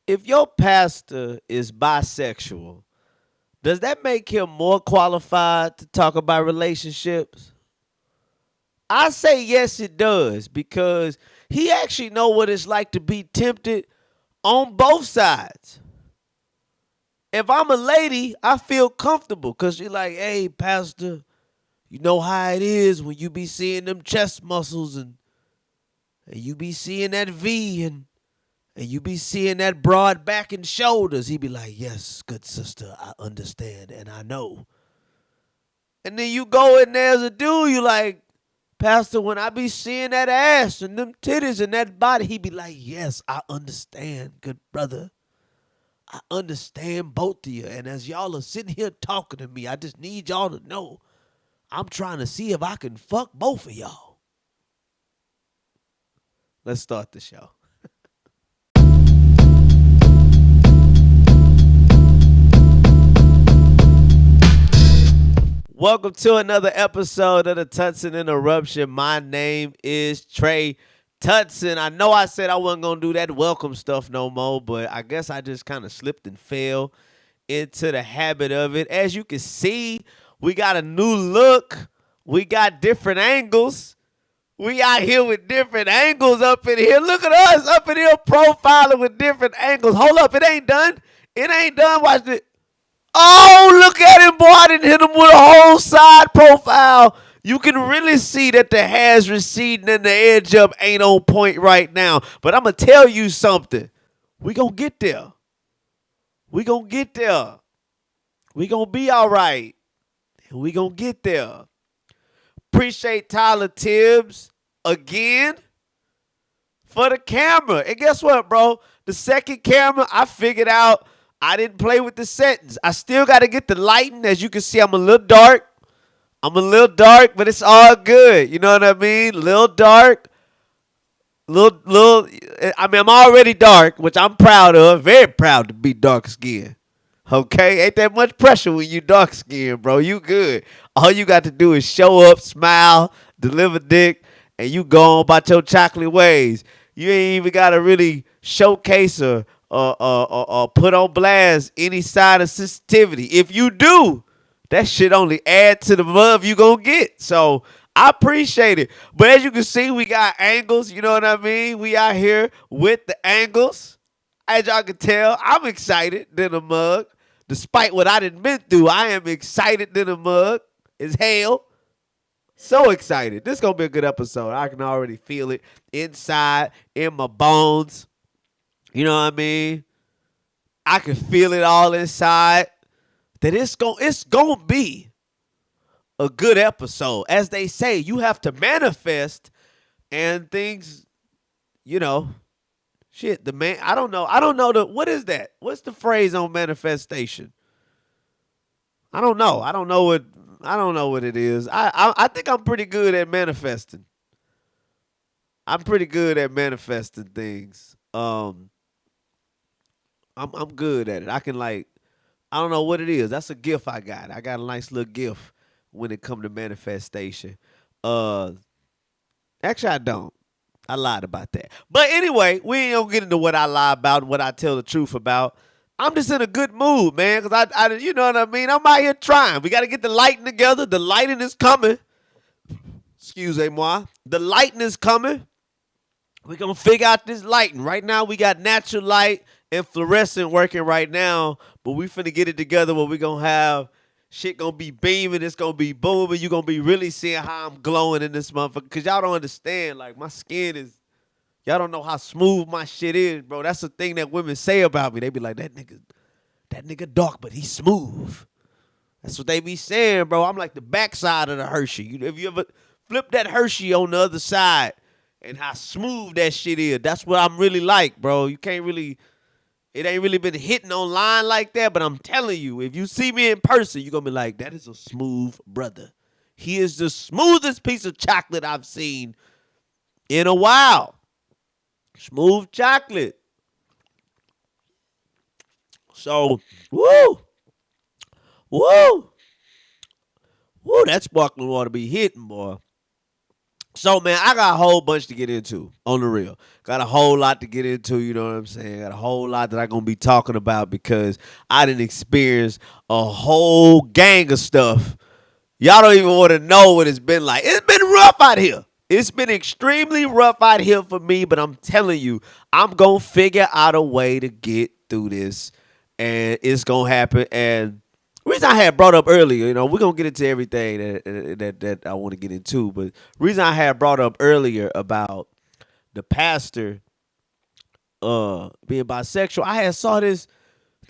If your pastor is bisexual, does that make him more qualified to talk about relationships? I say yes, it does, because he actually know what it's like to be tempted on both sides. If I'm a lady, I feel comfortable because you're like, hey, pastor, you know how it is when you be seeing them chest muscles and you be seeing that V and you be seeing that broad back and shoulders. He be like, yes, good sister, I understand and I know. And then you go in there as a dude, you like, pastor, when I be seeing that ass and them titties and that body, he be like, yes, I understand, good brother. I understand both of you. And as y'all are sitting here talking to me, I just need y'all to know I'm trying to see if I can fuck both of y'all. Let's start the show. Welcome to another episode of the Tutson Interruption. My name is Trey Tutson. I know I said I wasn't going to do that welcome stuff no more, but I guess I just kind of slipped and fell into the habit of it. As you can see, we got a new look. We got different angles. We out here with different angles up in here. Look at us up in here profiling with different angles. Hold up, it ain't done. It ain't done. Watch it. Oh, look at him, boy. I didn't hit him with a whole side profile. You can really see that the hair's receding and the edge up ain't on point right now. But I'm going to tell you something. We going to get there. We going to get there. We going to be all right. We going to get there. Appreciate Tyler Tibbs again for the camera. And guess what, bro? The second camera, I figured out I didn't play with the settings. I still got to get the lighting. As you can see, I'm a little dark. I'm a little dark, but it's all good. You know what I mean? Little dark. Little. I mean, I'm already dark, which I'm proud of. Very proud to be dark skinned. Okay? Ain't that much pressure when you dark skinned, bro. You good. All you got to do is show up, smile, deliver dick, and you go on about your chocolate ways. You ain't even got to really showcase or put on blast any side of sensitivity. If you do, that shit only add to the love you gonna get. So I appreciate it. But as you can see, we got angles. You know what I mean? We out here with the angles. As y'all can tell, I'm excited than a mug. Despite what I done been through, I am excited than a mug. As hell. So excited. This gonna be a good episode. I can already feel it inside, in my bones. You know what I mean? I can feel it all inside. That it's gonna be a good episode. As they say, you have to manifest and things, you know, shit, the man I don't know the what is that? What's the phrase on manifestation? I don't know. I don't know what it is. I think I'm pretty good at manifesting. I'm pretty good at manifesting things. I'm good at it. I can like I don't know what it is. That's a gift I got. I got a nice little gift when it come to manifestation. Uh Actually I don't. I lied about that. But anyway, we ain't gonna get into what I lie about and what I tell the truth about. I'm just in a good mood, man, because you know what I mean? I'm out here trying. We got to get the lighting together. The lighting is coming. Excuse-moi. The lighting is coming. We're going to figure out this lighting. Right now, we got natural light and fluorescent working right now, but we finna get it together where we going to have shit going to be beaming. It's going to be booming. You're going to be really seeing how I'm glowing in this motherfucker because y'all don't understand. Like, my skin is, y'all don't know how smooth my shit is, bro. That's the thing that women say about me. They be like, that nigga dark, but he's smooth. That's what they be saying, bro. I'm like the backside of the Hershey. If you ever flip that Hershey on the other side and how smooth that shit is, that's what I'm really like, bro. You can't really, it ain't really been hitting online like that, but I'm telling you, if you see me in person, you're going to be like, that is a smooth brother. He is the smoothest piece of chocolate I've seen in a while. Smooth chocolate. So, woo, woo, woo, that sparkling water be hitting, boy. So man, I got a whole bunch to get into on the real. Got a whole lot to get into, you know what I'm saying? Got a whole lot that I'm gonna be talking about because I didn't experience a whole gang of stuff. Y'all don't even want to know what it's been like. It's been rough out here. It's been extremely rough out here for me, but I'm telling you, I'm gonna figure out a way to get through this, and it's gonna happen. And the reason I had brought up earlier, we're gonna get into everything that I want to get into, but the reason I had brought up earlier about the pastor being bisexual, I had saw this.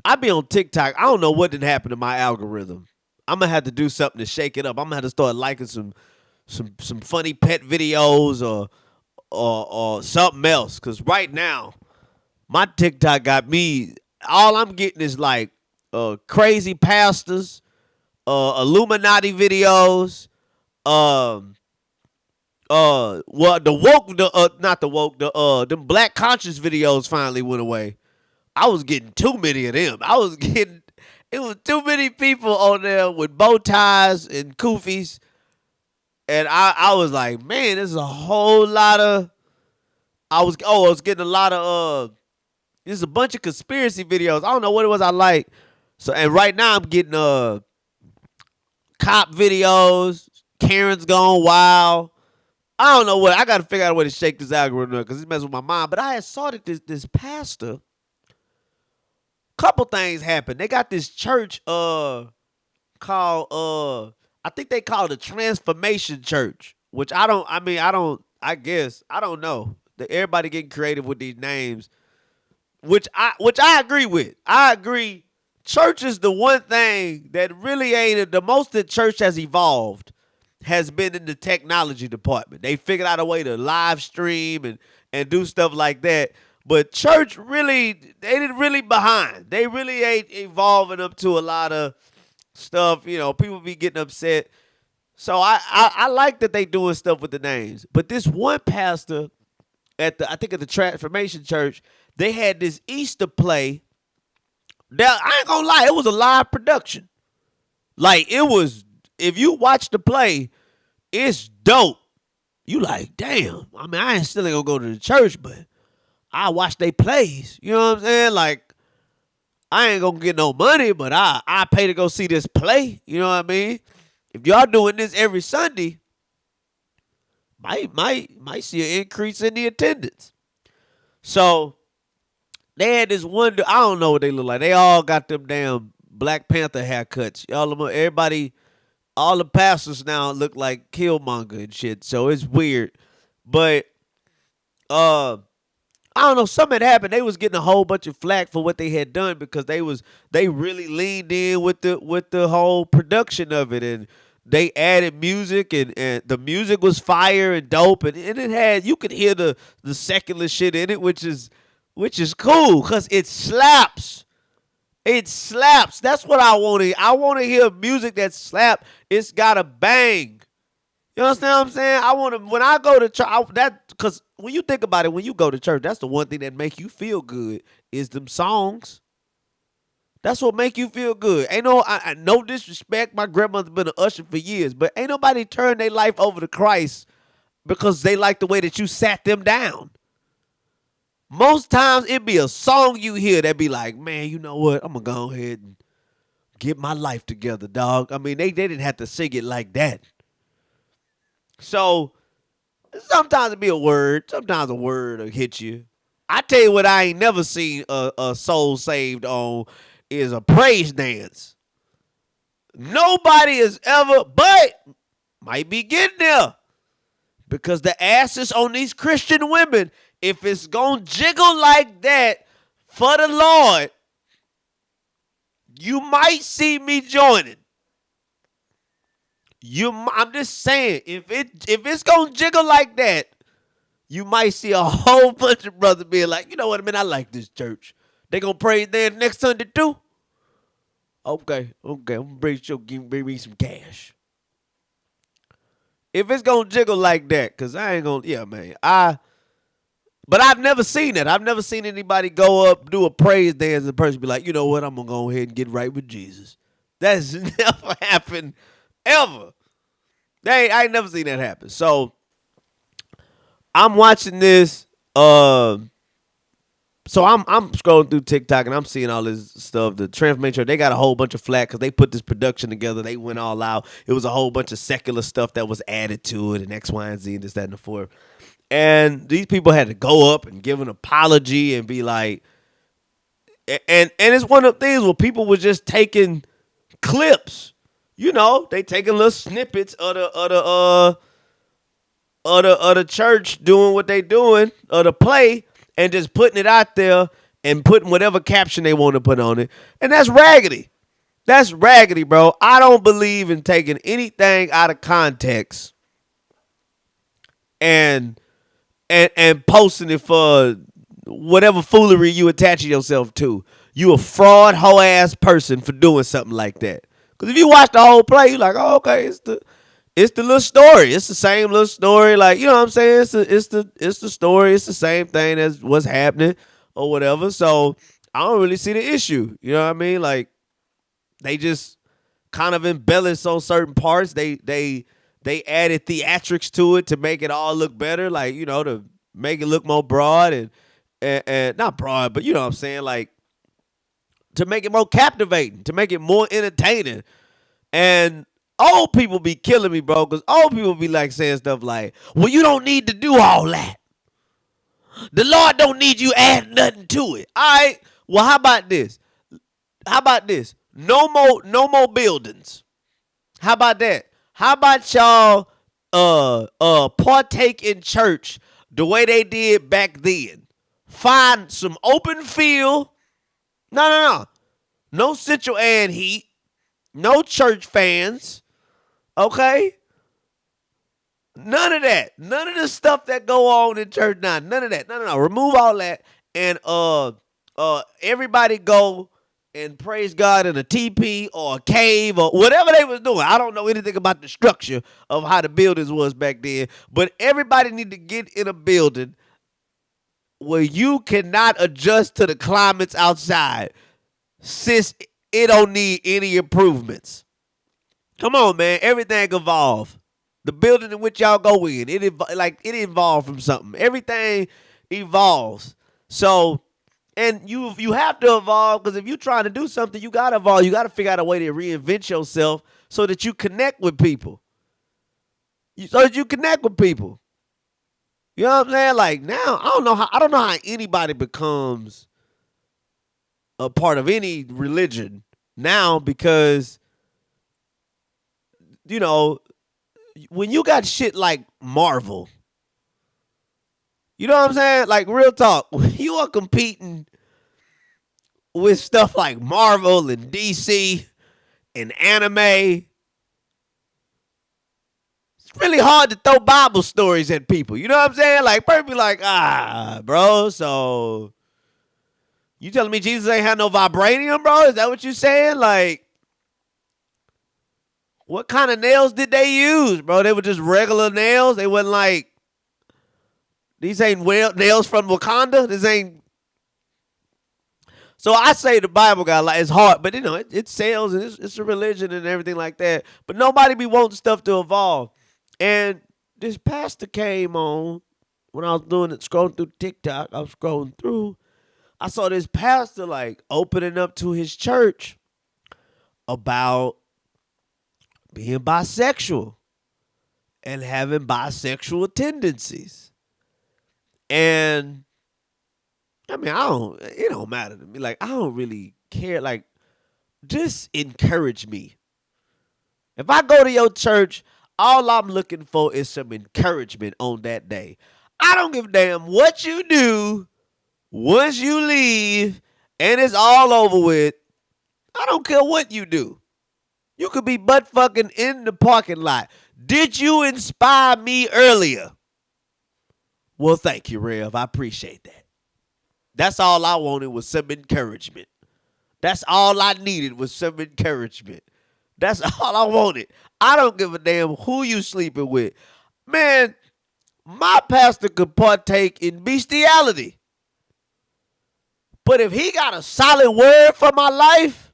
I be on TikTok. I don't know what didn't happen to my algorithm. I'm gonna have to do something to shake it up. I'm gonna have to start liking some funny pet videos or something else. Cause right now, my TikTok got me. All I'm getting is like crazy pastors, Illuminati videos, well the woke not the woke them black conscious videos finally went away. I was getting too many of them. It was too many people on there with bow ties and koofies. And I was like, man, there's a whole lot of I was getting a lot of there's a bunch of conspiracy videos. I don't know what it was I like. So and right now I'm getting cop videos, Karen's gone wild. I don't know what I gotta figure out a way to shake this algorithm up because it's messing with my mind. But I had saw that this pastor. Couple things happened. They got this church called I think they call it the Transformation Church, which I don't know. Everybody getting creative with these names, which I agree with. I agree. Church is the one thing that really ain't the most that church has evolved has been in the technology department. They figured out a way to live stream and do stuff like that. But church really, they didn't really behind. They really ain't evolving up to a lot of stuff. People be getting upset. So I like that they doing stuff with the names. But this one pastor at the Transformation Church, they had this Easter play. Now, I ain't gonna lie, it was a live production. Like it was, if you watch the play, it's dope. You like, damn. I mean, I ain't still ain't gonna go to the church, but I watch they plays. You know what I'm saying? Like, I ain't gonna get no money, but I pay to go see this play. You know what I mean? If y'all doing this every Sunday, might see an increase in the attendance. So they had this one. I don't know what they look like. They all got them damn Black Panther haircuts. Everybody, all the pastors now look like Killmonger and shit. So it's weird, but I don't know, something had happened. They was getting a whole bunch of flack for what they had done because they really leaned in with the whole production of it, and they added music and the music was fire and dope, and it had, you could hear the secular shit in it, which is cool because it slaps. It slaps. That's what I want to hear. I want to hear music that slap. It's got to bang. You understand what I'm saying? I want to, when I go to church, because when you think about it, when you go to church, that's the one thing that make you feel good is them songs. That's what make you feel good. Ain't no disrespect. My grandmother's been an usher for years, but ain't nobody turned their life over to Christ because they like the way that you sat them down. Most times it be a song you hear that be like, man, you know what? I'm going to go ahead and get my life together, dog. I mean, they didn't have to sing it like that. So sometimes it be a word. Sometimes a word will hit you. I tell you what, I ain't never seen a soul saved on is a praise dance. Nobody has ever, but might be getting there because the asses on these Christian women, if it's gonna jiggle like that for the Lord, you might see me joining. I'm just saying, if it's gonna jiggle like that, you might see a whole bunch of brothers being like, you know what I mean? I like this church. They gonna praise there next Sunday too? Okay. I'm gonna bring me some cash. If it's gonna jiggle like that, cause I ain't gonna, yeah, man. But I've never seen that. I've never seen anybody go up, do a praise dance, and the person be like, you know what? I'm gonna go ahead and get right with Jesus. That's never happened ever. I ain't never seen that happen. So I'm watching this. So I'm scrolling through TikTok and I'm seeing all this stuff. The Transformation, they got a whole bunch of flack because they put this production together. They went all out. It was a whole bunch of secular stuff that was added to it, and X, Y, and Z, and this, that, and the fourth. And these people had to go up and give an apology and be like, and it's one of the things where people were just taking clips. You know, they taking little snippets of the church doing what they doing, or the play, and just putting it out there and putting whatever caption they want to put on it. And that's raggedy. That's raggedy, bro. I don't believe in taking anything out of context and posting it for whatever foolery you attaching yourself to. You a fraud, hoe ass person for doing something like that. Because if you watch the whole play, you're like, oh, okay, it's the little story. It's the same little story. Like, you know what I'm saying? It's the story. It's the same thing as what's happening or whatever. So I don't really see the issue. You know what I mean? Like, they just kind of embellish on certain parts. They added theatrics to it to make it all look better. Like, you know, to make it look more broad and not broad, but you know what I'm saying? Like, to make it more captivating, to make it more entertaining. And old people be killing me, bro, because old people be like saying stuff like, well, you don't need to do all that. The Lord don't need you add nothing to it. All right. Well, how about this? No more buildings. How about that? How about y'all partake in church the way they did back then? Find some open field. No. No central air and heat. No church fans. Okay? None of that. None of the stuff that go on in church now. None of that. No. Remove all that. And everybody go and praise God in a teepee or a cave or whatever they was doing. I don't know anything about the structure of how the buildings was back then. But everybody need to get in a building where you cannot adjust to the climates outside, since it don't need any improvements. Come on, man. Everything evolved. The building in which y'all go in, it evolved from something. Everything evolves. So, and you have to evolve, because if you're trying to do something, you got to evolve. You got to figure out a way to reinvent yourself so that you connect with people. You know what I'm saying? Like, now, I don't know how anybody becomes a part of any religion now, because, you know, when you got shit like Marvel, you know what I'm saying? Like, real talk, when you are competing with stuff like Marvel and DC and anime, it's really hard to throw Bible stories at people. You know what I'm saying? Like, people be like, bro, so you telling me Jesus ain't had no vibranium, bro? Is that what you saying? Like, what kind of nails did they use, bro? They were just regular nails. They wasn't like, these ain't nails from Wakanda. This ain't. So I say the Bible got like, it's hard, but you know, it sells, and it's a religion and everything like that. But nobody be wanting stuff to evolve. And this pastor came on when I was doing it, scrolling through TikTok. I was scrolling through. I saw this pastor like opening up to his church about being bisexual and having bisexual tendencies. And I mean, it don't matter to me. Like, I don't really care. Like, just encourage me. If I go to your church, all I'm looking for is some encouragement on that day. I don't give a damn what you do once you leave and it's all over with. I don't care what you do. You could be butt fucking in the parking lot. Did you inspire me earlier? Well, thank you, Rev. I appreciate that. That's all I wanted, was some encouragement. That's all I needed, was some encouragement. That's all I wanted. I don't give a damn who you sleeping with. Man, my pastor could partake in bestiality. But if he got a solid word for my life,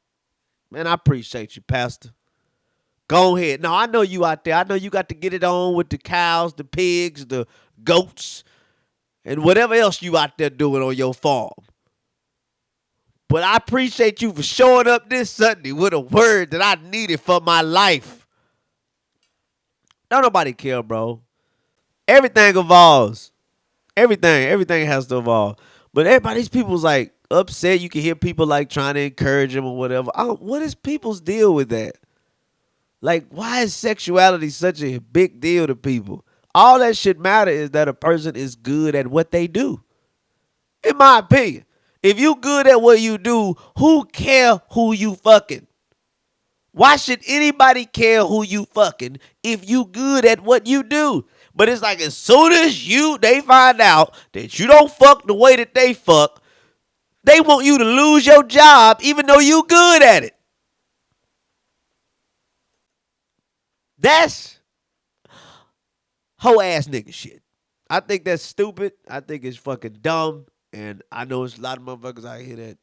man, I appreciate you, pastor. Go ahead. No, I know you out there. I know you got to get it on with the cows, the pigs, the goats, and whatever else you out there doing on your farm. But I appreciate you for showing up this Sunday with a word that I needed for my life. Don't nobody care, bro. Everything evolves. Everything has to evolve. But everybody, these people's like upset. You can hear people like trying to encourage them or whatever. What is people's deal with that? Like, why is sexuality such a big deal to people? All that shit matter is that a person is good at what they do. In my opinion. If you good at what you do, who care who you fucking? Why should anybody care who you fucking if you good at what you do? But it's like as soon as they find out that you don't fuck the way that they fuck, they want you to lose your job even though you good at it. That's hoe ass nigga shit. I think that's stupid. I think it's fucking dumb. And I know it's a lot of motherfuckers out here that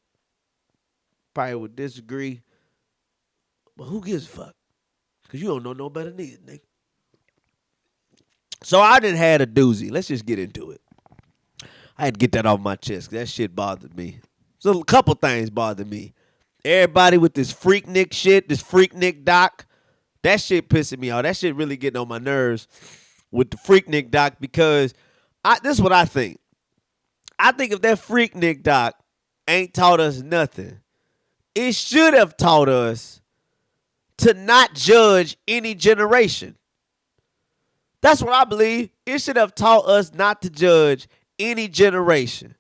probably would disagree. But who gives a fuck? Because you don't know no better neither, nigga. So I done had a doozy. Let's just get into it. I had to get that off my chest. That shit bothered me. So a couple things bothered me. Everybody with this Freaknik shit, this Freaknik doc, that shit pissing me off. That shit really getting on my nerves with the Freaknik doc because this is what I think. I think if that Freaknik doc ain't taught us nothing, it should have taught us to not judge any generation. That's what I believe. It should have taught us not to judge any generation.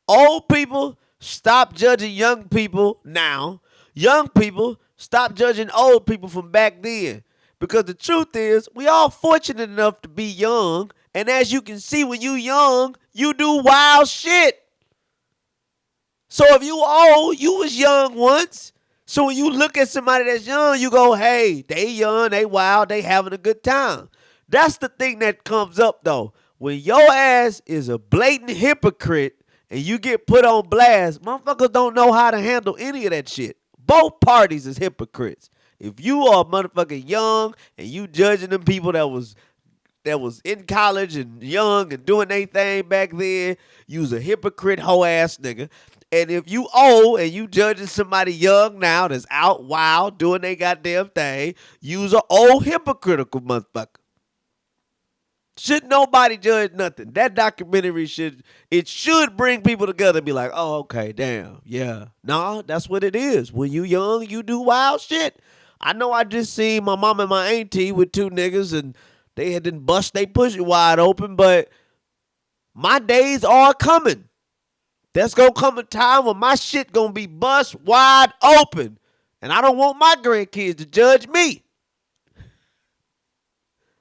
Old people, stop judging young people now. Young people, stop judging old people from back then. Because the truth is, we all fortunate enough to be young. And as you can see, when you young, you do wild shit. So if you old, you was young once. So when you look at somebody that's young, you go, hey, they young, they wild, they having a good time. That's the thing that comes up, though. When your ass is a blatant hypocrite and you get put on blast, motherfuckers don't know how to handle any of that shit. Both parties is hypocrites. If you are motherfucking young and you judging them people that was in college and young and doing their thing back then, you was a hypocrite hoe ass nigga. And if you old and you judging somebody young now that's out wild doing their goddamn thing, you's an old hypocritical motherfucker. Should nobody judge nothing. That documentary should bring people together and be like, oh, okay, damn, yeah. Nah, that's what it is. When you young, you do wild shit. I know I just seen my mom and my auntie with two niggas and they had done bust they pussy wide open, but my days are coming. There's gonna come a time when my shit gonna be bust wide open. And I don't want my grandkids to judge me.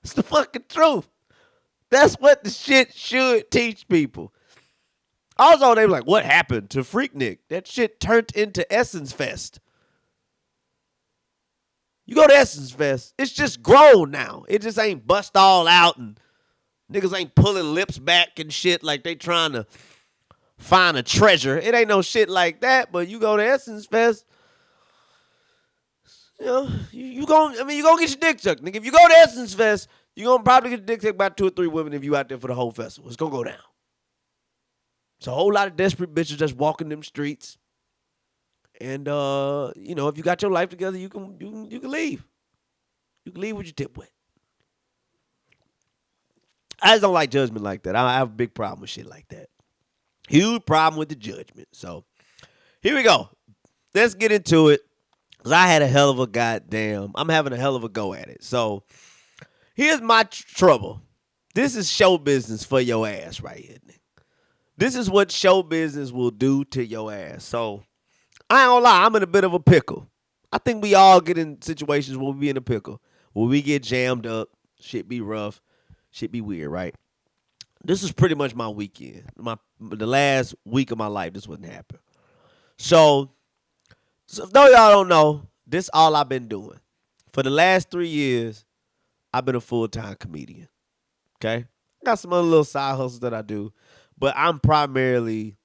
It's the fucking truth. That's what the shit should teach people. Also, they were like, what happened to Freaknik? That shit turned into Essence Fest. You go to Essence Fest, it's just grown now. It just ain't bust all out and niggas ain't pulling lips back and shit like they trying to find a treasure. It ain't no shit like that, but you go to Essence Fest, you know, you gonna get your dick sucked. Nigga, if you go to Essence Fest, you're going to probably get your dick sucked by 2 or 3 women if you out there for the whole festival. It's going to go down. It's a whole lot of desperate bitches just walking them streets. And, you know, if you got your life together, you can leave. You can leave with your tip wet. I just don't like judgment like that. I have a big problem with shit like that. Huge problem with the judgment. So, here we go. Let's get into it. Because I'm having a hell of a go at it. So, here's my trouble. This is show business for your ass right here, nigga. This is what show business will do to your ass. So, I ain't gonna lie, I'm in a bit of a pickle. I think we all get in situations where we be in a pickle. Where we get jammed up, shit be rough, shit be weird, right? This is pretty much my weekend. The last week of my life, this wouldn't happen. So though y'all don't know, this all I've been doing. For the last 3 years, I've been a full-time comedian. Okay? Got some other little side hustles that I do. But I'm a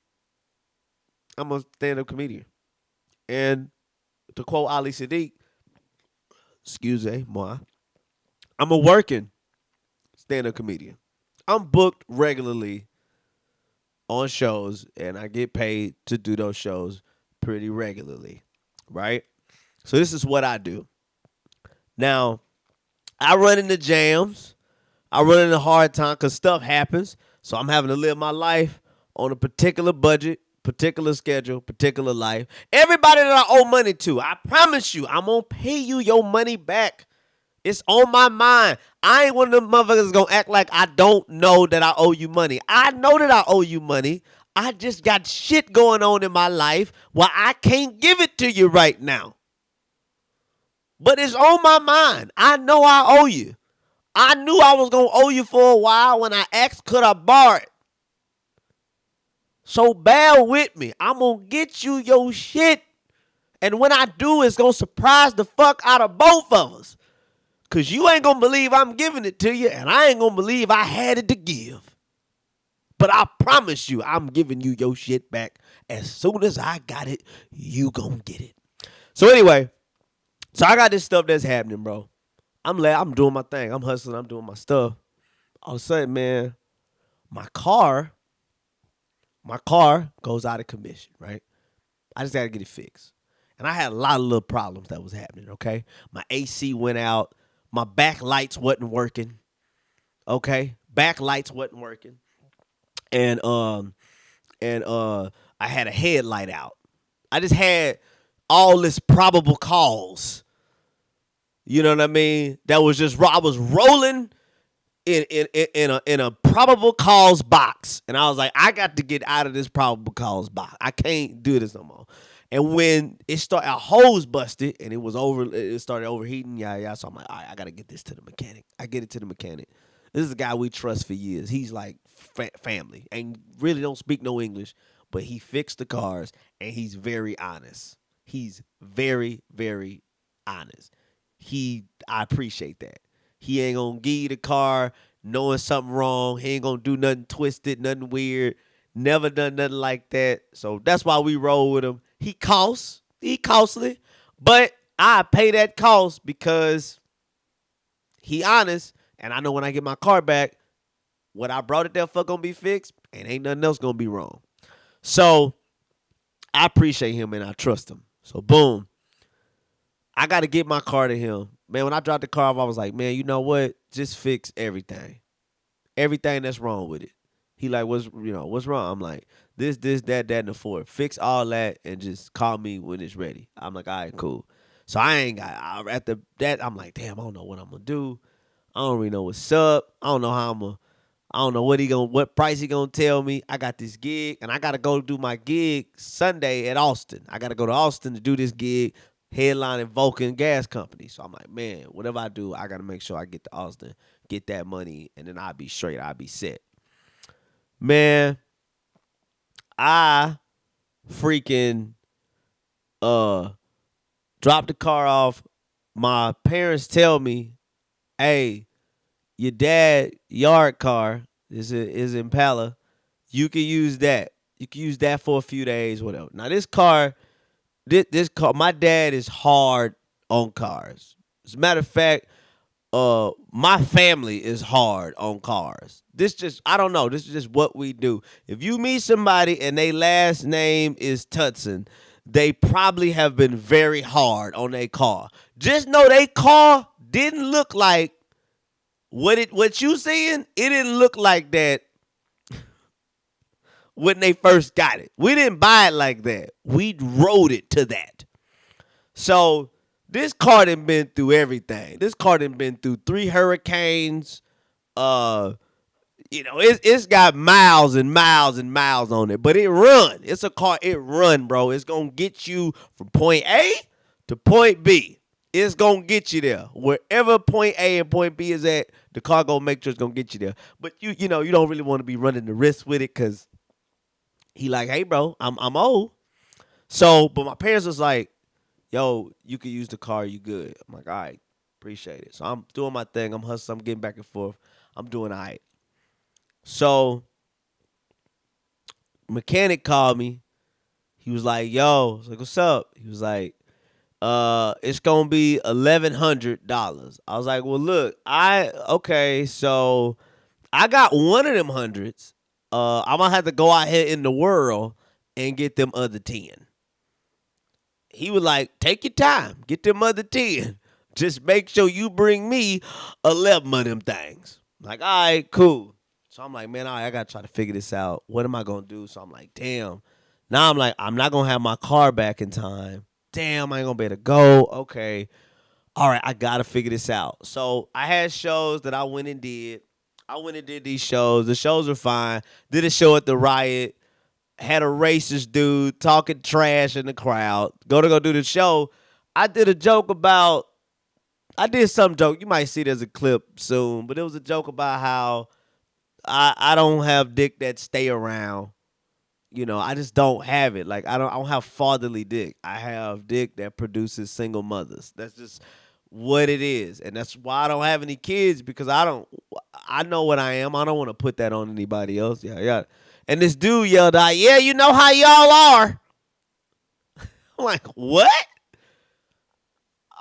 stand-up comedian. And to quote Ali Sadiq, excuse-moi, I'm a working stand-up comedian. I'm booked regularly on shows, and I get paid to do those shows pretty regularly, right? So this is what I do. Now, I run into jams. I run into hard time because stuff happens. So I'm having to live my life on a particular budget, particular schedule, particular life. Everybody that I owe money to, I promise you, I'm going to pay you your money back. It's on my mind. I ain't one of them motherfuckers gonna act like I don't know that I owe you money. I know that I owe you money. I just got shit going on in my life where I can't give it to you right now. But it's on my mind. I know I owe you. I knew I was going to owe you for a while when I asked could I borrow it. So bear with me. I'm going to get you your shit. And when I do, it's going to surprise the fuck out of both of us. Because you ain't going to believe I'm giving it to you, and I ain't going to believe I had it to give. But I promise you, I'm giving you your shit back. As soon as I got it, you going to get it. So anyway, so I got this stuff that's happening, bro. I'm doing my thing. I'm hustling. I'm doing my stuff. All of a sudden, man, my car goes out of commission, right? I just got to get it fixed. And I had a lot of little problems that was happening, okay? My AC went out. My back lights wasn't working, okay? Back lights wasn't working. And I had a headlight out. I just had all this probable cause. You know what I mean? That was just I was rolling in a probable cause box, and I was like, I got to get out of this probable cause box. I can't do this no more. And when it started, a hose busted, and it started overheating. Yeah. So I'm like, all right, I gotta get this to the mechanic. I get it to the mechanic. This is a guy we trust for years. He's like family, and really don't speak no English, but he fixed the cars, and he's very honest. He's very, very honest. I appreciate that. He ain't gonna give you the car knowing something wrong. He ain't gonna do nothing twisted, nothing weird. Never done nothing like that. So that's why we roll with him. He costly, but I pay that cost because he honest, and I know when I get my car back, what I brought it there for gonna be fixed, and ain't nothing else gonna be wrong. So I appreciate him and I trust him. So boom. I got to get my car to him. Man, when I dropped the car off, I was like, man, you know what? Just fix everything. Everything that's wrong with it. He like, what's wrong? I'm like, this, that, and the fourth. Fix all that and just call me when it's ready. I'm like, all right, cool. So after that, I'm like, damn, I don't know what I'm going to do. I don't really know what's up. I don't know I don't know what price he gonna tell me. I got this gig, and I got to go do my gig Sunday at Austin. I got to go to Austin to do this gig. Headlining Vulcan Gas Company. So I'm like, man, whatever I do, I got to make sure I get to Austin, get that money, and then I'll be straight. I'll be set. Man, I freaking dropped the car off. My parents tell me, hey, your dad yard car is Impala. You can use that. You can use that for a few days, whatever. Now this car, my dad is hard on cars. As a matter of fact, my family is hard on cars. I don't know. This is just what we do. If you meet somebody and their last name is Tutson, they probably have been very hard on their car. Just know their car didn't look like what you seeing. It didn't look like that when they first got it. We didn't buy it like that. We rode it to that. So this car done been through everything. This car done been through 3 hurricanes. It's got miles and miles and miles on it, but it run. It's a car. It run, bro. It's gonna get you from point A to point B. It's gonna get you there. Wherever point A and point B is at, the car gonna make sure it's gonna get you there. But you don't really want to be running the risk with it because he like, hey, bro, I'm old. So, but my parents was like, yo, you can use the car, you good. I'm like, all right, appreciate it. So I'm doing my thing. I'm hustling. I'm getting back and forth. I'm doing all right. So, mechanic called me. He was like, yo, I was like, what's up? He was like, it's gonna be $1,100. I was like, well, look, okay, so I got one of them hundreds. I'm gonna have to go out here in the world and get them other 10. He was like, take your time, get them other 10. Just make sure you bring me 11 of them things. Like, all right, cool. So I'm like, man, all right, I gotta try to figure this out. What am I gonna do? So I'm like, damn. Now I'm like, I'm not gonna have my car back in time. Damn, I ain't gonna be able to go. Okay. All right, I gotta figure this out. So I had shows that I went and did. I went and did these shows. The shows were fine. Did a show at the Riot. Had a racist dude talking trash in the crowd. Go do the show. I did a joke about. I did some joke. You might see there's a clip soon, but it was a joke about how I don't have dick that stay around. I just don't have it. Like I don't have fatherly dick. I have dick that produces single mothers. That's just what it is. And that's why I don't have any kids, because I know what I am. I don't want to put that on anybody else. Yeah. And this dude yelled out, yeah, you know how y'all are. I'm like, what?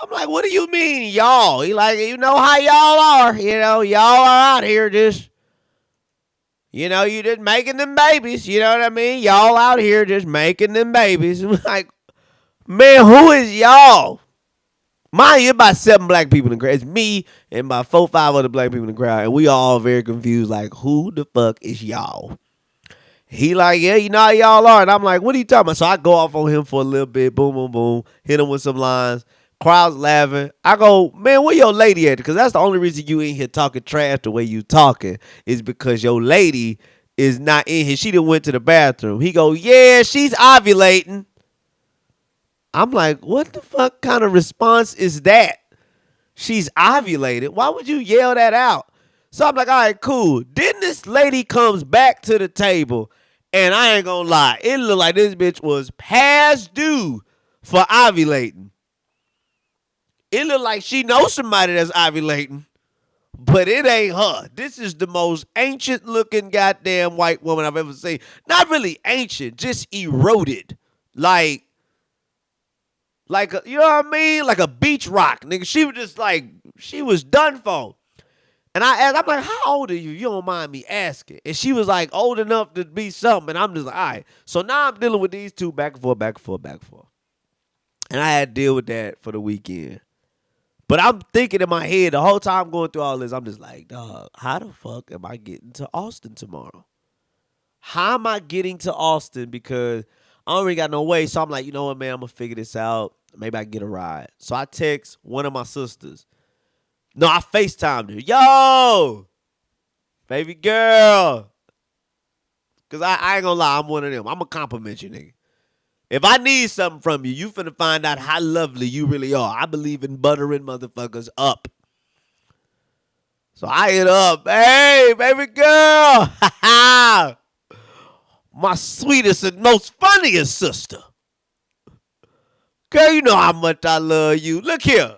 I'm like, what do you mean, y'all? He like, you know how y'all are. Y'all are out here just, you just making them babies. You know what I mean? Y'all out here just making them babies. I'm like, man, who is y'all? Mind you, about 7 black people in the crowd. It's me and about 4, 5 other black people in the crowd. And we all very confused, like, who the fuck is y'all? He like, yeah, you know how y'all are. And I'm like, what are you talking about? So I go off on him for a little bit. Boom, boom, boom. Hit him with some lines. Crowd's laughing. I go, man, where your lady at? Because that's the only reason you in here talking trash the way you talking is because your lady is not in here. She done went to the bathroom. He go, yeah, she's ovulating. I'm like, what the fuck kind of response is that? She's ovulated. Why would you yell that out? So I'm like, all right, cool. Then this lady comes back to the table, and I ain't gonna lie, it looked like this bitch was past due for ovulating. It looked like she knows somebody that's ovulating, but it ain't her. This is the most ancient looking goddamn white woman I've ever seen. Not really ancient, just eroded. Like you know what I mean? Like a beach rock, nigga. She was just like, she was done for. And I asked, I'm like, how old are you? You don't mind me asking. And she was like, old enough to be something. And I'm just like, all right. So now I'm dealing with these two back and forth, back and forth, back and forth. And I had to deal with that for the weekend. But I'm thinking in my head the whole time going through all this, I'm just like, dog, how the fuck am I getting to Austin tomorrow? How am I getting to Austin? Because I don't really got no way. So I'm like, you know what, man, I'm going to figure this out. Maybe I can get a ride. So I text one of my sisters. No, I FaceTimed her. Yo, baby girl. Because I ain't going to lie, I'm one of them. I'm going to compliment you, nigga. If I need something from you, you finna find out how lovely you really are. I believe in buttering motherfuckers up. So I hit up, hey, baby girl. My sweetest and most funniest sister. Girl, you know how much I love you. Look here.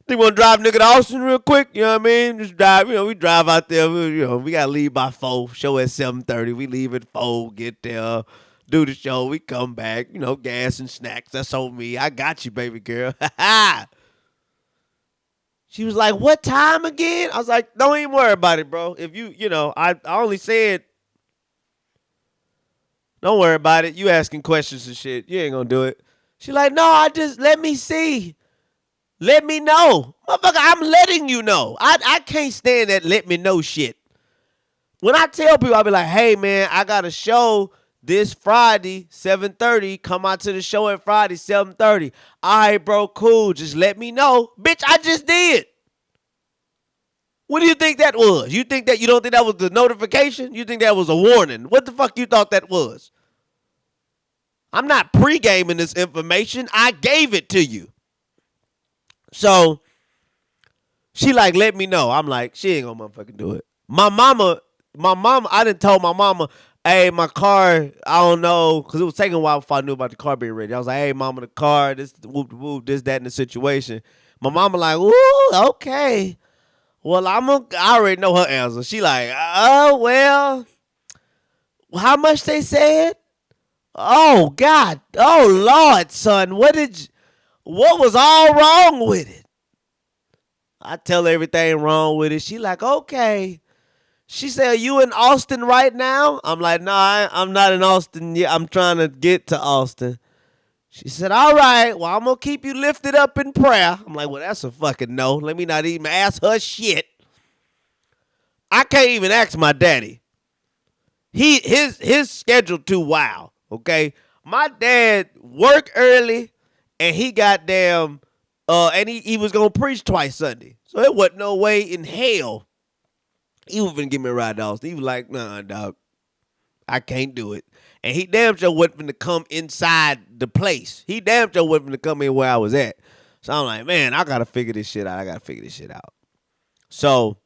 Think we want to drive nigga to Austin real quick? You know what I mean? Just drive, we drive out there. We got to leave by 4. Show at 7:30. We leave at 4. Get there. Do the show. We come back. Gas and snacks. That's on me. I got you, baby girl. She was like, what time again? I was like, don't even worry about it, bro. If I only said, don't worry about it. You asking questions and shit. You ain't going to do it. She like, no, let me see. Let me know. Motherfucker, I'm letting you know. I can't stand that let me know shit. When I tell people, I be like, hey, man, I got a show this Friday, 7:30. Come out to the show at Friday, 7:30. All right, bro, cool. Just let me know. Bitch, I just did. What do you think that was? You don't think that was the notification? You think that was a warning? What the fuck you thought that was? I'm not pre-gaming this information. I gave it to you. So she like, let me know. I'm like, she ain't gonna motherfucking do it. My mama, I done told my mama, hey, my car, I don't know, because it was taking a while before I knew about the car being ready. I was like, hey, mama, the car, this, whoop, whoop, this, that, in the situation. My mama like, ooh, okay. Well, I already know her answer. She like, oh, well, how much they said? Oh, God. Oh, Lord, son. What was all wrong with it? I tell her everything wrong with it. She like, okay. She said, "Are you in Austin right now?" I'm like, "Nah, I'm not in Austin yet. I'm trying to get to Austin." She said, "All right, well, I'm going to keep you lifted up in prayer." I'm like, "Well, that's a fucking no. Let me not even ask her shit." I can't even ask my daddy. His schedule too wild, okay? My dad work early and he goddamn and he was gonna preach twice Sunday. So it wasn't no way in hell he was gonna give me a ride to Austin. He was like, "Nah, dog, I can't do it." And he damn sure wasn't finna come inside the place. He damn sure wasn't finna come in where I was at. So I'm like, man, I gotta figure this shit out. So,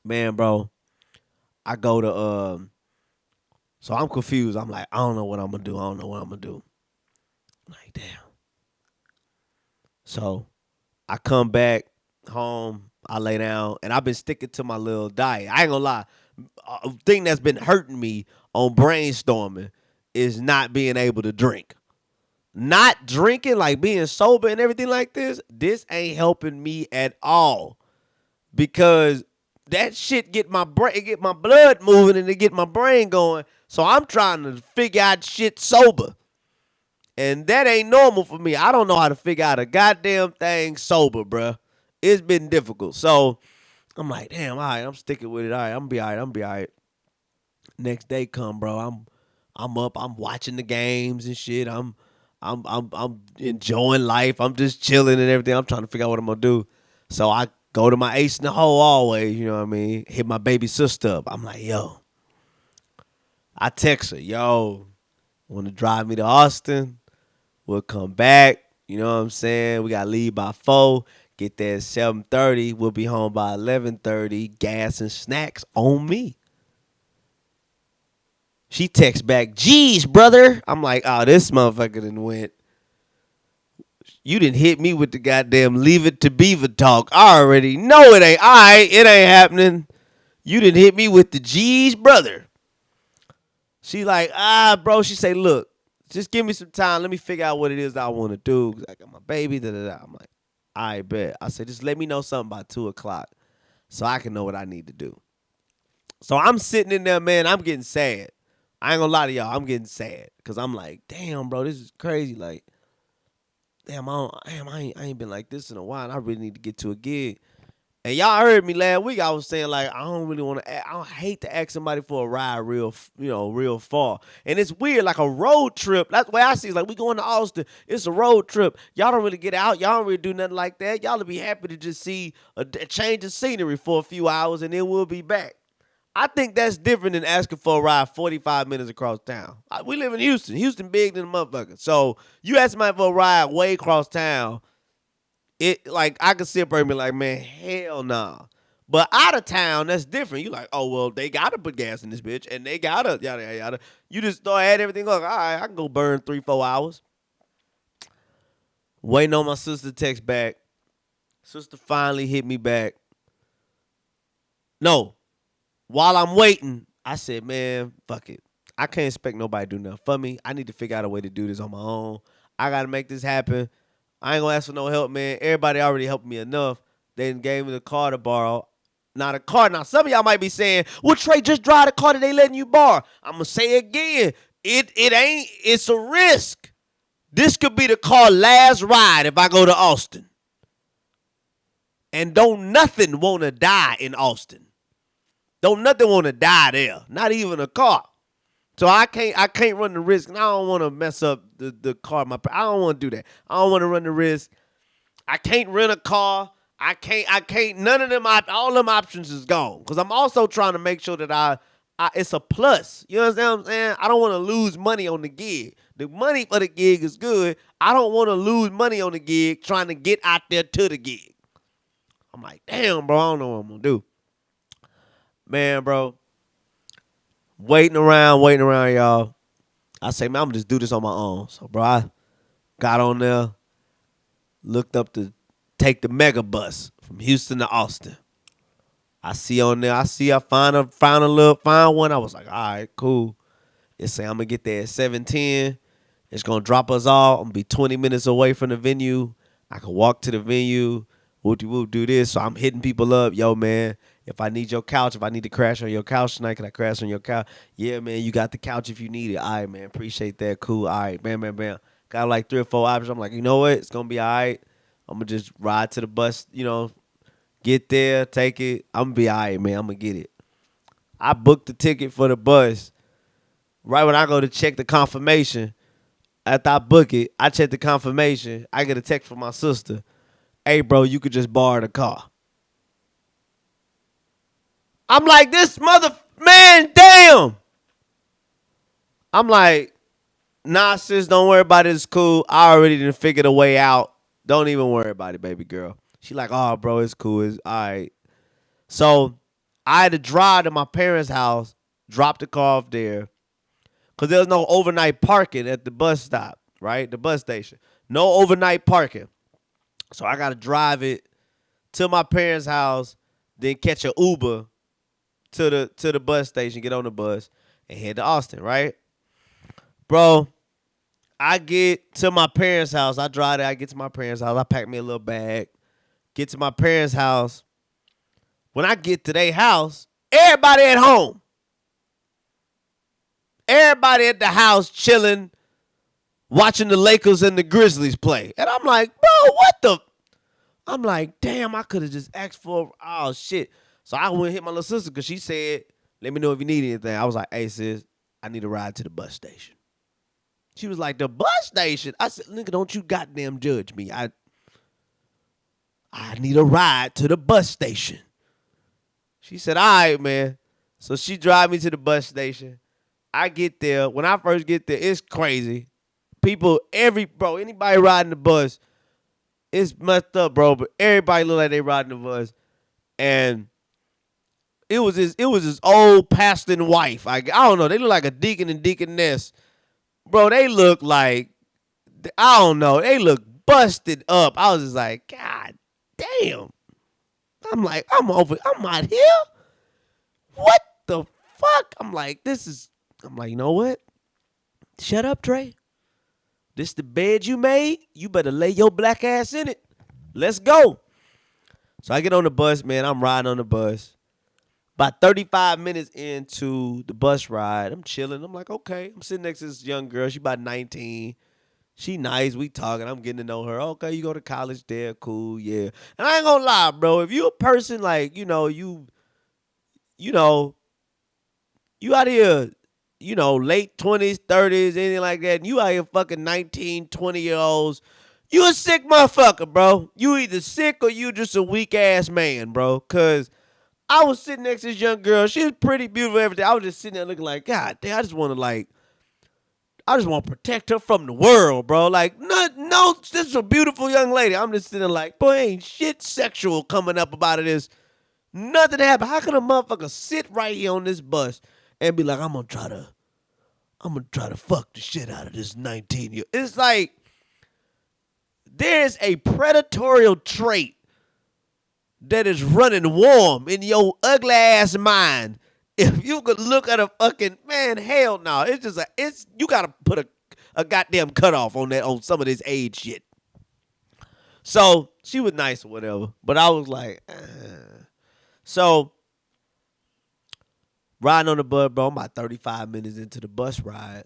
man, bro, I go to so I'm confused. I'm like, I don't know what I'm gonna do. I'm like, damn. So I come back home, I lay down, and I've been sticking to my little diet. I ain't gonna lie. A thing that's been hurting me on brainstorming is not being able to drink. Not drinking, like being sober and everything like this ain't helping me at all. Because that shit get my blood moving and it get my brain going. So I'm trying to figure out shit sober. And that ain't normal for me. I don't know how to figure out a goddamn thing sober, bruh. It's been difficult. So I'm like, damn, all right, I'm sticking with it. All right, I'm gonna be all right. Next day come, bro. I'm up, I'm watching the games and shit. I'm enjoying life. I'm just chilling and everything. I'm trying to figure out what I'm gonna do. So I go to my ace in the hole always, you know what I mean? Hit my baby sister up. I'm like, yo. I text her, yo, want to drive me to Austin? We'll come back. You know what I'm saying? We got to leave by 4. Get there at 7:30. We'll be home by 11:30. Gas and snacks on me. She texts back, "Geez, brother." I'm like, oh, this motherfucker done went. You didn't hit me with the goddamn leave it to beaver talk. I already know it ain't. All right, it ain't happening. You didn't hit me with the "geez, brother." She like, bro. She say, "Look, just give me some time. Let me figure out what it is I want to do. 'Cause I got my baby." Da, da, da. I'm like, I bet. I said, just let me know something by 2:00 so I can know what I need to do. So I'm sitting in there, man. I'm getting sad. I ain't gonna lie to y'all. I'm getting sad because I'm like, damn, bro, this is crazy. Like, damn, I ain't been like this in a while. And I really need to get to a gig. And y'all heard me last week. I was saying like I don't really want to. I don't hate to ask somebody for a ride real far. And it's weird, like a road trip. That's the way I see it. It's like we going to Austin. It's a road trip. Y'all don't really get out. Y'all don't really do nothing like that. Y'all will be happy to just see a change of scenery for a few hours and then we'll be back. I think that's different than asking for a ride 45 minutes across town. We live in Houston. Houston big than a motherfucker. So you ask somebody for a ride way across town. It like I could sit there and be like, man, hell nah. But out of town, that's different. You like, oh well, they gotta put gas in this bitch, and they gotta yada yada yada. You just start add everything up. All right, I can go burn 3-4 hours. Waiting on my sister to text back. Sister finally hit me back. No, while I'm waiting, I said, man, fuck it. I can't expect nobody to do nothing for me. I need to figure out a way to do this on my own. I gotta make this happen. I ain't gonna ask for no help, man. Everybody already helped me enough. They gave me the car to borrow. Not a car. Now, some of y'all might be saying, well, Trey, just drive the car that they letting you borrow. I'm gonna say again, it ain't, it's a risk. This could be the car last ride if I go to Austin. And don't nothing wanna die in Austin. Don't nothing wanna die there. Not even a car. So I can't run the risk, and I don't want to mess up the car. I don't want to do that. I don't want to run the risk. I can't rent a car. I can't. None of them. All them options is gone. Because I'm also trying to make sure that I it's a plus. You understand what I'm saying? I don't want to lose money on the gig. The money for the gig is good. I don't want to lose money on the gig trying to get out there to the gig. I'm like, damn, bro. I don't know what I'm gonna do, man, bro. Waiting around, y'all. I say, man, I'm gonna just do this on my own. So, bro, I got on there, looked up to take the mega bus from Houston to Austin. I find one. I was like, all right, cool. It say I'm gonna get there at 7:10. It's gonna drop us all. I'm gonna be 20 minutes away from the venue. I can walk to the venue. whoop whoop, do this. So I'm hitting people up, yo, man. If I need your couch, if I need to crash on your couch tonight, can I crash on your couch? Yeah, man, you got the couch if you need it. All right, man, appreciate that. Cool. All right, bam, bam, bam. Got like 3 or 4 options. I'm like, you know what? It's gonna be all right. I'm gonna just ride to the bus, get there, take it. I'm gonna be all right, man. I'm gonna get it. I booked the ticket for the bus. Right when I go to check the confirmation, after I book it, I check the confirmation. I get a text from my sister. Hey, bro, you could just borrow the car. I'm like, this man, damn. I'm like, nah, sis, don't worry about it. It's cool. I already didn't figure the way out. Don't even worry about it, baby girl. She like, oh, bro, it's cool. It's all right. So I had to drive to my parents' house, drop the car off there, because there was no overnight parking at the bus stop, right? The bus station. No overnight parking. So I got to drive it to my parents' house, then catch an Uber to the bus station, get on the bus, and head to Austin, right? Bro, I get to my parents' house. I drive there. I get to my parents' house. I pack me a little bag. Get to my parents' house. When I get to their house, everybody at home. Everybody at the house chilling, watching the Lakers and the Grizzlies play. And I'm like, bro, what the? I'm like, damn, I could have just asked for, oh, shit. So I went and hit my little sister because she said, let me know if you need anything. I was like, hey, sis, I need a ride to the bus station. She was like, the bus station? I said, nigga, don't you goddamn judge me. I need a ride to the bus station. She said, all right, man. So she drive me to the bus station. I get there. When I first get there, it's crazy. People, anybody riding the bus, it's messed up, bro. But everybody look like they riding the bus. And it was his old pastor and wife. I don't know. They look like a deacon and deaconess. Bro, they look like, I don't know. They look busted up. I was just like, God damn. I'm like, I'm out here? What the fuck? I'm like, you know what? Shut up, Trey. This the bed you made? You better lay your black ass in it. Let's go. So I get on the bus, man. I'm riding on the bus. About 35 minutes into the bus ride, I'm chilling. I'm like, okay. I'm sitting next to this young girl. She about 19. She nice. We talking. I'm getting to know her. Okay, you go to college there. Cool, yeah. And I ain't gonna lie, bro. If you a person like, you out here, late 20s, 30s, anything like that, and you out here fucking 19, 20-year-olds, you a sick motherfucker, bro. You either sick or you just a weak-ass man, bro. Because I was sitting next to this young girl. She was pretty beautiful every day. I was just sitting there looking like, God damn, I just want to protect her from the world, bro. Like, no, this is a beautiful young lady. I'm just sitting there like, boy, ain't shit sexual coming up about this. Nothing happened. How can a motherfucker sit right here on this bus and be like, I'm gonna try to fuck the shit out of this 19-year? It's like there's a predatorial trait that is running warm in your ugly ass mind. If you could look at a fucking man, hell no. It's just you gotta put a goddamn cutoff on some of this age shit. So she was nice or whatever, but I was like, So riding on the bus, bro. I'm about 35 minutes into the bus ride.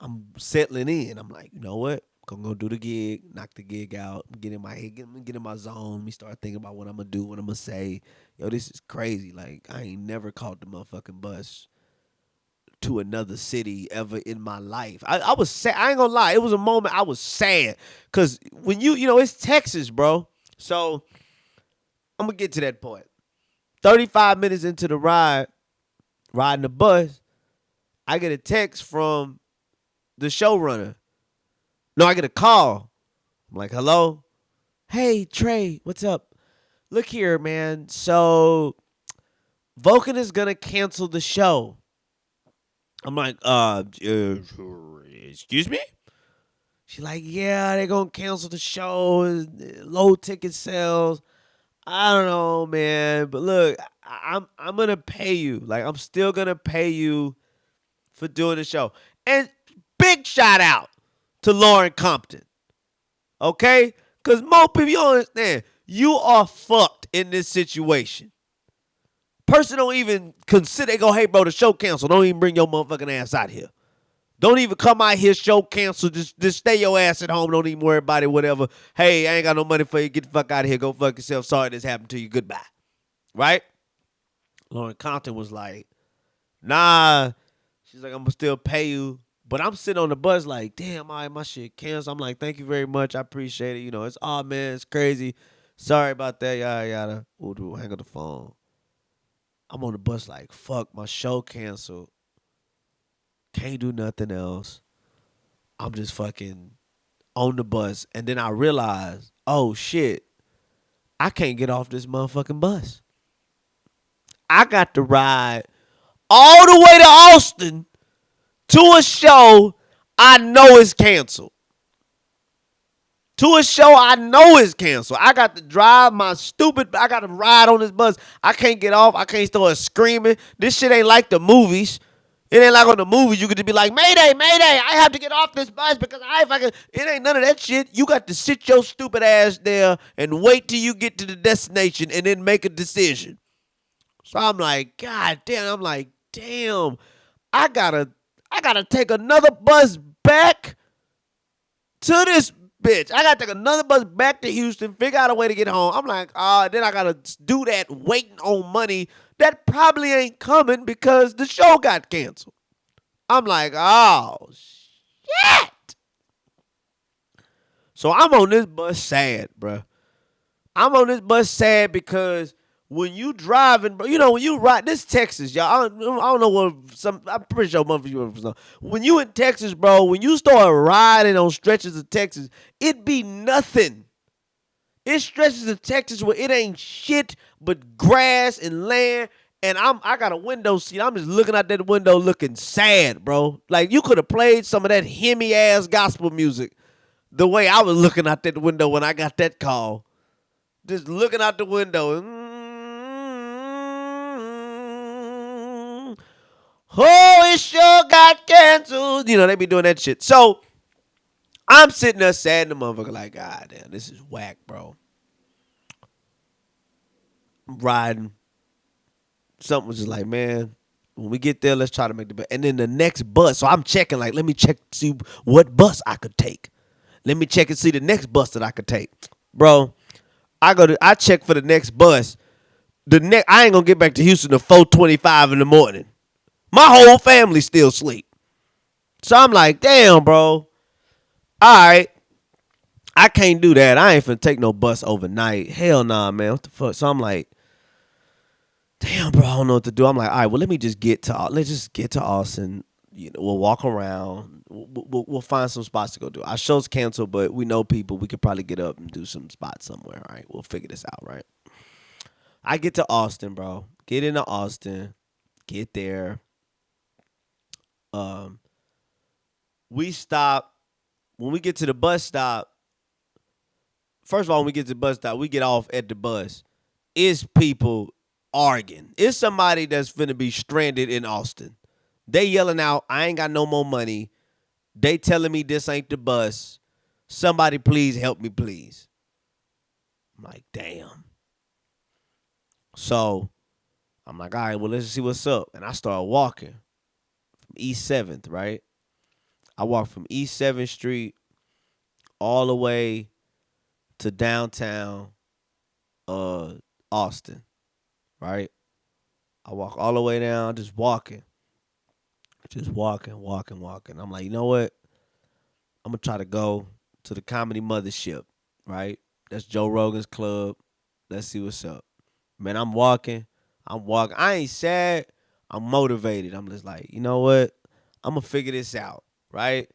I'm settling in. I'm like, you know what? I'm gonna do the gig, knock the gig out, get in my head, get in my zone. Me start thinking about what I'm gonna do, what I'm gonna say. Yo, this is crazy. Like, I ain't never caught the motherfucking bus to another city ever in my life. I was sad. I ain't gonna lie. It was a moment I was sad. Cause when it's Texas, bro. So I'm gonna get to that point. 35 minutes into the ride, riding the bus, I get a text from the showrunner. No, I get a call. I'm like, hello? Hey, Trey, what's up? Look here, man. So Vulcan is going to cancel the show. I'm like, excuse me? She's like, yeah, they're going to cancel the show. Low ticket sales. I don't know, man. But look, I'm going to pay you. Like, I'm still going to pay you for doing the show. And big shout out to Lauren Compton. Okay? Because most people, you don't understand. You are fucked in this situation. Person don't even consider. They go, hey, bro, the show canceled. Don't even bring your motherfucking ass out here. Don't even come out here, show cancel. Just stay your ass at home. Don't even worry about it, whatever. Hey, I ain't got no money for you. Get the fuck out of here. Go fuck yourself. Sorry this happened to you. Goodbye. Right? Lauren Compton was like, nah. She's like, I'm going to still pay you. But I'm sitting on the bus like, damn, all right, my shit canceled. I'm like, thank you very much. I appreciate it. You know, it's, oh, man, it's crazy. Sorry about that. Yada, yada. We'll hang up the phone. I'm on the bus like, fuck, my show canceled. Can't do nothing else. I'm just fucking on the bus. And then I realized, oh, shit, I can't get off this motherfucking bus. I got to ride all the way to Austin to a show I know is canceled. To a show I know is canceled. I got to drive I got to ride on this bus. I can't get off. I can't start screaming. This shit ain't like the movies. It ain't like on the movies you could just be like, Mayday, Mayday, I have to get off this bus because it ain't none of that shit. You got to sit your stupid ass there and wait till you get to the destination and then make a decision. So I'm like, God damn. I'm like, damn, I gotta take another bus back to this bitch. I gotta take another bus back to Houston, figure out a way to get home. I'm like, then I gotta do that waiting on money that probably ain't coming because the show got canceled. I'm like, oh, shit. So I'm on this bus sad, bro. I'm on this bus sad because when you driving, bro, you know, when you ride, this Texas, y'all, I don't know what I'm pretty sure most of you are from. When you in Texas, bro, when you start riding on stretches of Texas, it be nothing. It stretches of Texas where it ain't shit but grass and land. And I got a window seat. I'm just looking out that window looking sad, bro. Like you could have played some of that hymny ass gospel music the way I was looking out that window when I got that call. Just looking out the window. Oh, it sure got canceled. You know, they be doing that shit. So I'm sitting there sad in the motherfucker like, God damn, this is whack, bro. I'm riding. Something was just like, man, when we get there, let's try to make the best. And then the next bus, so I'm checking, like, let me check to see what bus I could take. Let me check and see the next bus that I could take. Bro, I check for the next bus. I ain't gonna get back to Houston till 4:25 in the morning. My whole family still sleep. So I'm like, damn, bro. All right. I can't do that. I ain't finna take no bus overnight. Hell nah, man. What the fuck? So I'm like, damn, bro, I don't know what to do. I'm like, all right, well, let's just get to Austin. You know, we'll walk around. We'll find some spots to go do. Our show's canceled, but we know people. We could probably get up and do some spots somewhere. All right, we'll figure this out, right? I get to Austin, bro. Get into Austin. Get there. We stop. When we get to the bus stop, first of all, when we get to the bus stop, we get off at the bus. It's people arguing. It's somebody that's finna be stranded in Austin. They yelling out, I ain't got no more money. They telling me this ain't the bus. Somebody please help me, please. I'm like, damn. So I'm like, all right, well, let's see what's up. And I start walking from East 7th, right? I walk from East 7th Street all the way to downtown Austin, right? I walk all the way down, just walking. I'm like, you know what? I'm going to try to go to the Comedy Mothership, right? That's Joe Rogan's club. Let's see what's up. Man, I'm walking. I ain't sad. I'm motivated. I'm just like, you know what? I'm going to figure this out, right?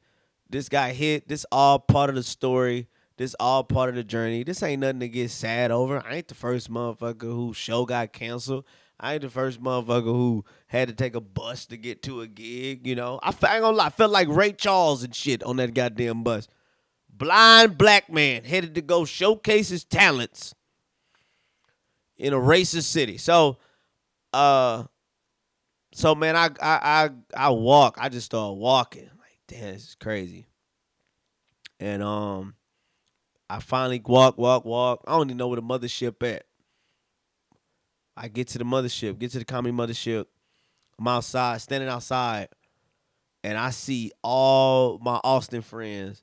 This got hit. This all part of the story. This all part of the journey. This ain't nothing to get sad over. I ain't the first motherfucker whose show got canceled. I ain't the first motherfucker who had to take a bus to get to a gig, you know. I ain't gonna lie. I felt like Ray Charles and shit on that goddamn bus. Blind black man headed to go showcase his talents in a racist city. So man, I walk. I just started walking. Like, damn, this is crazy. And I finally walk. I don't even know where the mothership at. I get to the mothership, get to the comedy mothership. I'm outside, standing outside, and I see all my Austin friends.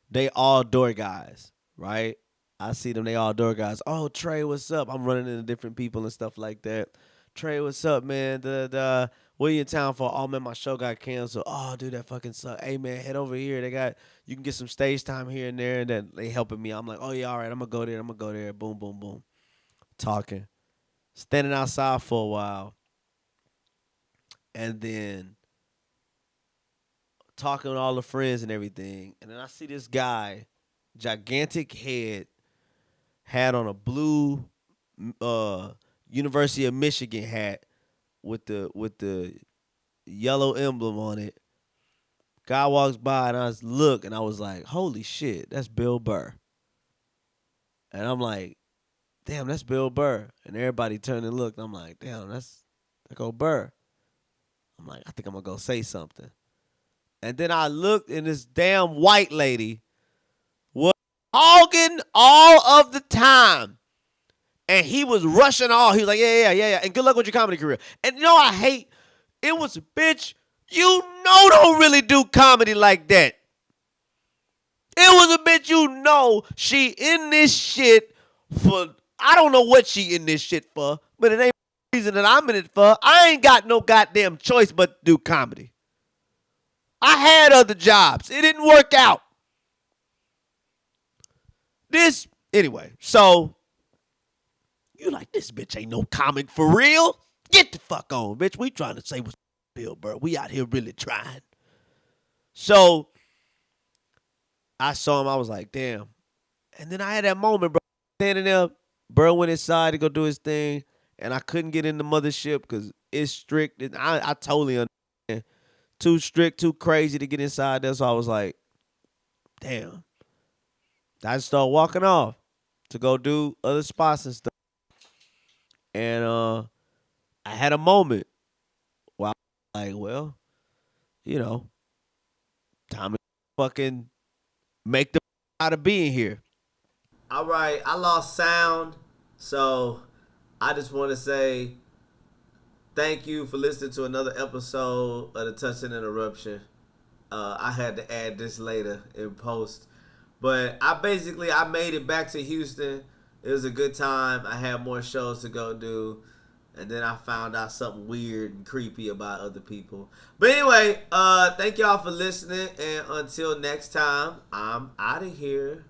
They all door guys, right? I see them, they all door guys. Oh, Trey, what's up? I'm running into different people and stuff like that. Trey, what's up, man? The what are you in town for? Oh man, my show got canceled. Oh, dude, that fucking suck. Hey man, head over here. You can get some stage time here and there, and then they helping me. I'm like, oh yeah, all right, I'm gonna go there. I'm gonna go there. Boom, boom, boom. Talking, standing outside for a while, and then talking with all the friends and everything. And then I see this guy, gigantic head, had on a blue uh University of Michigan hat with the yellow emblem on it. Guy walks by and I was like, holy shit, that's Bill Burr. And I'm like, damn, that's Bill Burr. And everybody turned and looked. And I'm like, damn, that's that go Burr. I'm like, I think I'm gonna go say something. And then I looked and this damn white lady was hogging all of the time. And he was rushing all. He was like, yeah. And good luck with your comedy career. And you know I hate, it was, bitch, you know don't really do comedy like that. It was a bitch you know she in this shit for, I don't know what she in this shit for, but it ain't the reason that I'm in it for. I ain't got no goddamn choice but to do comedy. I had other jobs. It didn't work out. Anyway, so you like, this bitch ain't no comic for real? Get the fuck on, bitch. We trying to say what's Bill Burr. We out here really trying. So I saw him. I was like, damn. And then I had that moment, bro. Standing there, Burr went inside to go do his thing, and I couldn't get in the mothership because it's strict. And I totally understand. Too strict, too crazy to get inside there. So I was like, damn. I just started walking off to go do other spots and stuff. And I had a moment where I was like, well, you know, time to fucking make the out of being here. All right, I lost sound, so I just want to say thank you for listening to another episode of the Tutson Interruption. I had to add this later in post, but I made it back to Houston. It was a good time. I had more shows to go do. And then I found out something weird and creepy about other people. But anyway, thank y'all for listening. And until next time, I'm out of here.